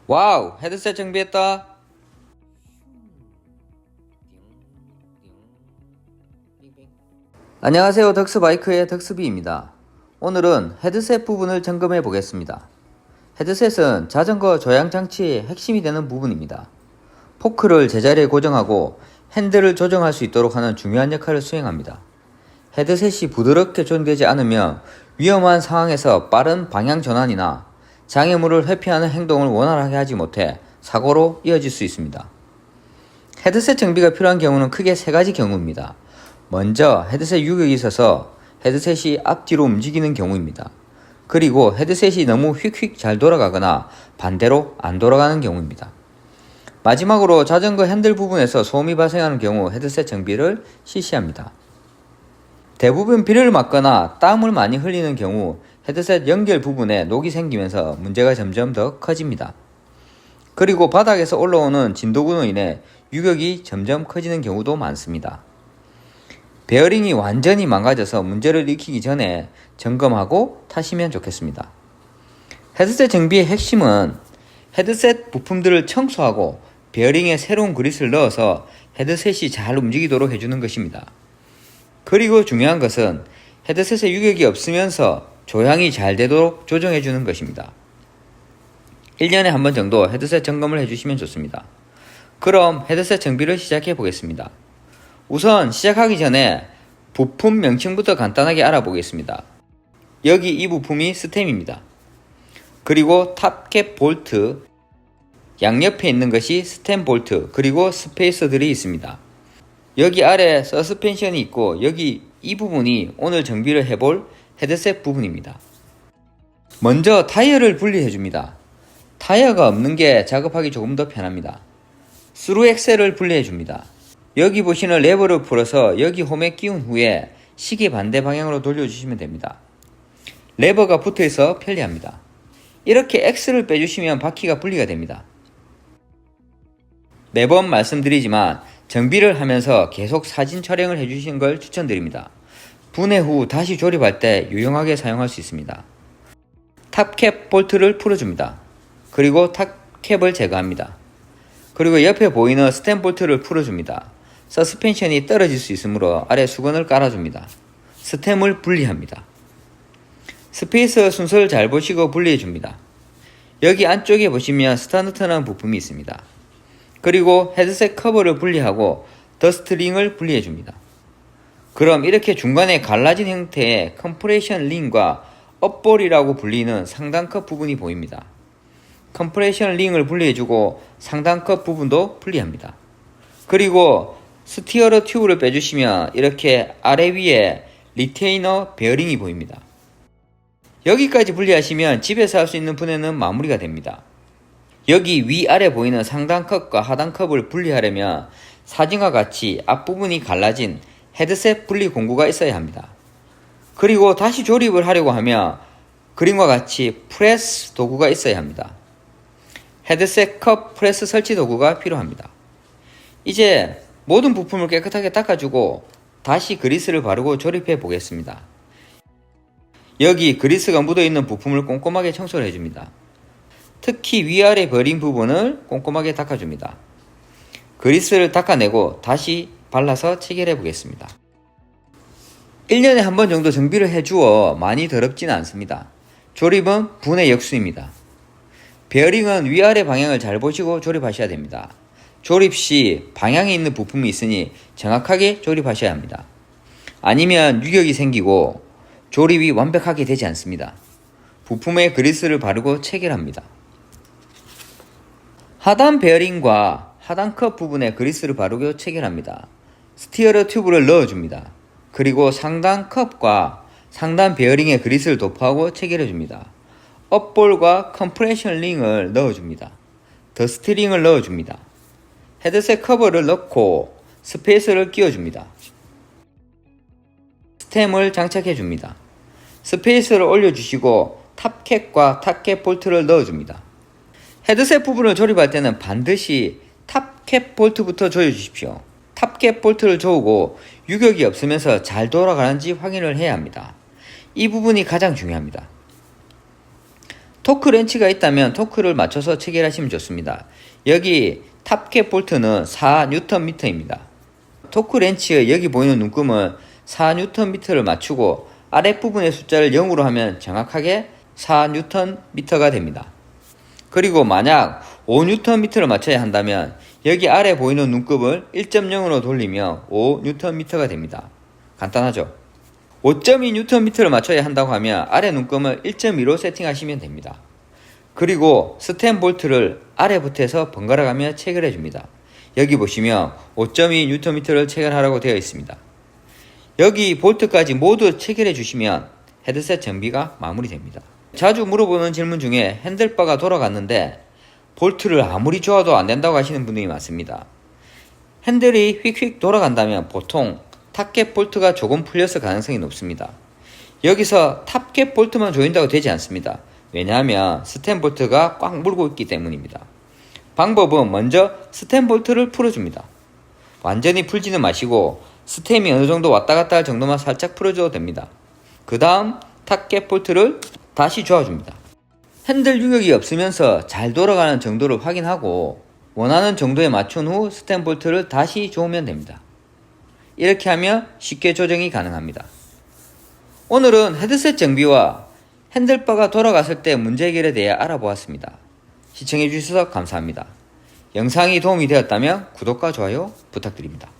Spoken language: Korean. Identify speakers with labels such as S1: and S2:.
S1: 와우! 헤드셋 정비했다. 안녕하세요. 덕스바이크의 덕스비입니다. 오늘은 헤드셋 부분을 점검해 보겠습니다. 헤드셋은 자전거 조향 장치의 핵심이 되는 부분입니다. 포크를 제자리에 고정하고 핸들을 조정할 수 있도록 하는 중요한 역할을 수행합니다. 헤드셋이 부드럽게 조정되지 않으면 위험한 상황에서 빠른 방향 전환이나 장애물을 회피하는 행동을 원활하게 하지 못해 사고로 이어질 수 있습니다. 헤드셋 정비가 필요한 경우는 크게 세 가지 경우입니다. 먼저 헤드셋 유격이 있어서 헤드셋이 앞뒤로 움직이는 경우입니다. 그리고 헤드셋이 너무 휙휙 잘 돌아가거나 반대로 안 돌아가는 경우입니다. 마지막으로 자전거 핸들 부분에서 소음이 발생하는 경우 헤드셋 정비를 실시합니다. 대부분 비를 맞거나 땀을 많이 흘리는 경우 헤드셋 연결 부분에 녹이 생기면서 문제가 점점 더 커집니다. 그리고 바닥에서 올라오는 진동으로 인해 유격이 점점 커지는 경우도 많습니다. 베어링이 완전히 망가져서 문제를 일으키기 전에 점검하고 타시면 좋겠습니다. 헤드셋 정비의 핵심은 헤드셋 부품들을 청소하고 베어링에 새로운 그릿을 넣어서 헤드셋이 잘 움직이도록 해주는 것입니다. 그리고 중요한 것은 헤드셋에 유격이 없으면서 조향이 잘 되도록 조정해주는 것입니다. 1년에 한 번 정도 헤드셋 점검을 해주시면 좋습니다. 그럼 헤드셋 정비를 시작해 보겠습니다. 우선 시작하기 전에 부품 명칭부터 간단하게 알아보겠습니다. 여기 이 부품이 스템입니다. 그리고 탑캡 볼트, 양옆에 있는 것이 스템 볼트, 그리고 스페이서들이 있습니다. 여기 아래 서스펜션이 있고 여기 이 부분이 오늘 정비를 해볼 헤드셋 부분입니다. 먼저 타이어를 분리해 줍니다. 타이어가 없는 게 작업하기 조금 더 편합니다. 스루 엑셀을 분리해 줍니다. 여기 보시는 레버를 풀어서 여기 홈에 끼운 후에 시계 반대 방향으로 돌려주시면 됩니다. 레버가 붙어 있어 편리합니다. 이렇게 X를 빼주시면 바퀴가 분리가 됩니다. 매번 말씀드리지만 정비를 하면서 계속 사진 촬영을 해주시는 걸 추천드립니다. 분해 후 다시 조립할 때 유용하게 사용할 수 있습니다. 탑캡 볼트를 풀어줍니다. 그리고 탑캡을 제거합니다. 그리고 옆에 보이는 스템 볼트를 풀어줍니다. 서스펜션이 떨어질 수 있으므로 아래 수건을 깔아줍니다. 스템을 분리합니다. 스페이서 순서를 잘 보시고 분리해줍니다. 여기 안쪽에 보시면 스타트라는 부품이 있습니다. 그리고 헤드셋 커버를 분리하고 더스트링을 분리해줍니다. 그럼 이렇게 중간에 갈라진 형태의 컴프레션 링과 업볼이라고 불리는 상단컵 부분이 보입니다. 컴프레션 링을 분리해주고 상단컵 부분도 분리합니다. 그리고 스티어러 튜브를 빼주시면 이렇게 아래 위에 리테이너 베어링이 보입니다. 여기까지 분리하시면 집에서 할 수 있는 분해는 마무리가 됩니다. 여기 위아래 보이는 상단컵과 하단컵을 분리하려면 사진과 같이 앞부분이 갈라진 헤드셋 분리 공구가 있어야 합니다. 그리고 다시 조립을 하려고 하면 그림과 같이 프레스 도구가 있어야 합니다. 헤드셋 컵 프레스 설치 도구가 필요합니다. 이제 모든 부품을 깨끗하게 닦아주고 다시 그리스를 바르고 조립해 보겠습니다. 여기 그리스가 묻어있는 부품을 꼼꼼하게 청소를 해줍니다. 특히 위아래 베어링 부분을 꼼꼼하게 닦아줍니다. 그리스를 닦아내고 다시 발라서 체결해 보겠습니다. 1년에 한 번 정도 정비를 해주어 많이 더럽지는 않습니다. 조립은 분해 역수입니다. 베어링은 위아래 방향을 잘 보시고 조립하셔야 됩니다. 조립 시 방향에 있는 부품이 있으니 정확하게 조립하셔야 합니다. 아니면 유격이 생기고 조립이 완벽하게 되지 않습니다. 부품에 그리스를 바르고 체결합니다. 하단 베어링과 하단 컵 부분에 그리스를 바르고 체결합니다. 스티어러 튜브를 넣어줍니다. 그리고 상단 컵과 상단 베어링에 그리스를 도포하고 체결해줍니다. 업볼과 컴프레션 링을 넣어줍니다. 더스트링을 넣어줍니다. 헤드셋 커버를 넣고 스페이서를 끼워줍니다. 스템을 장착해줍니다. 스페이서를 올려주시고 탑캡과 탑캡 볼트를 넣어줍니다. 헤드셋 부분을 조립할 때는 반드시 탑캡 볼트부터 조여주십시오. 탑캡 볼트를 조우고 유격이 없으면서 잘 돌아가는지 확인을 해야 합니다. 이 부분이 가장 중요합니다. 토크 렌치가 있다면 토크를 맞춰서 체결하시면 좋습니다. 여기 탑캡 볼트는 4Nm입니다. 토크 렌치의 여기 보이는 눈금은 4Nm를 맞추고 아랫부분의 숫자를 0으로 하면 정확하게 4Nm가 됩니다. 그리고 만약 5Nm를 맞춰야 한다면 여기 아래 보이는 눈금을 1.0으로 돌리면 5Nm가 됩니다. 간단하죠? 5.2Nm를 맞춰야 한다고 하면 아래 눈금을 1.2로 세팅하시면 됩니다. 그리고 스텐 볼트를 아래부터 해서 번갈아 가며 체결해 줍니다. 여기 보시면 5.2Nm를 체결하라고 되어 있습니다. 여기 볼트까지 모두 체결해 주시면 헤드셋 정비가 마무리됩니다. 자주 물어보는 질문 중에 핸들바가 돌아갔는데 볼트를 아무리 좋아도 안 된다고 하시는 분들이 많습니다. 핸들이 휙휙 돌아간다면 보통 탑캡 볼트가 조금 풀렸을 가능성이 높습니다. 여기서 탑캡 볼트만 조인다고 되지 않습니다. 왜냐하면 스텐 볼트가 꽉 물고 있기 때문입니다. 방법은 먼저 스텐 볼트를 풀어줍니다. 완전히 풀지는 마시고 스템이 어느 정도 왔다 갔다 할 정도만 살짝 풀어줘도 됩니다. 그 다음 탑캡 볼트를 다시 조아줍니다. 핸들 유격이 없으면서 잘 돌아가는 정도를 확인하고 원하는 정도에 맞춘 후 스텐 볼트를 다시 조으면 됩니다. 이렇게 하면 쉽게 조정이 가능합니다. 오늘은 헤드셋 정비와 핸들바가 돌아갔을 때 문제 해결에 대해 알아보았습니다. 시청해주셔서 감사합니다. 영상이 도움이 되었다면 구독과 좋아요 부탁드립니다.